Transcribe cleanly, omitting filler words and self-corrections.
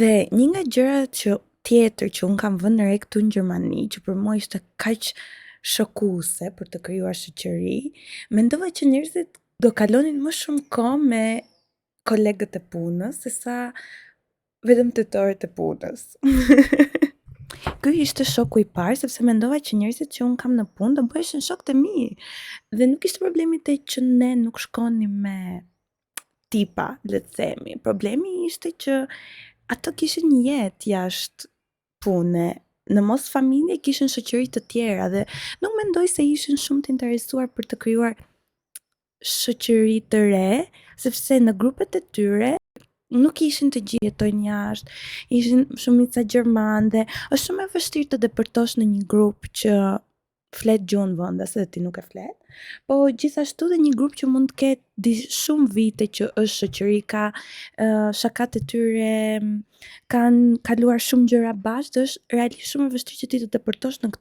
Dhe një nga gjërat që tjetër që unë kam vënë re këtu në Gjermani, që për mua ishte kaq shokuese për të krijuar shoqëri, mendova që njerëzit do kalonin më shumë kohë me kolegët e punës, sesa vetëm tetorët e punës. Ky ishte shoku i parë, sepse mendova që njerëzit që unë kam në punë do bëheshin shokë të mi. Dhe nuk ishte problemi te që ne nuk shkonim me tipa, le të themi. Problemi ishte që ato kishin një jetë jashtë pune. Në mos familje kishin shoqëri të tjera dhe nuk mendoj se ishin shumë të interesuar për të krijuar shoqëri të re, sepse në grupet e tyre nuk ishin të gjithë jetojnë jashtë, ishin shumica gjerman dhe është shumë e vështirë të depërtosh në një grup që flet gjuhën vendas edhe ti nuk e flet, po gjithashtu dhe një grup që mund të ketë shumë vite që është shoqëri, ka shakat e tyre, kanë kaluar shumë gjëra bashkë, është realisht shumë e vështirë që ti të depërtosh në këtë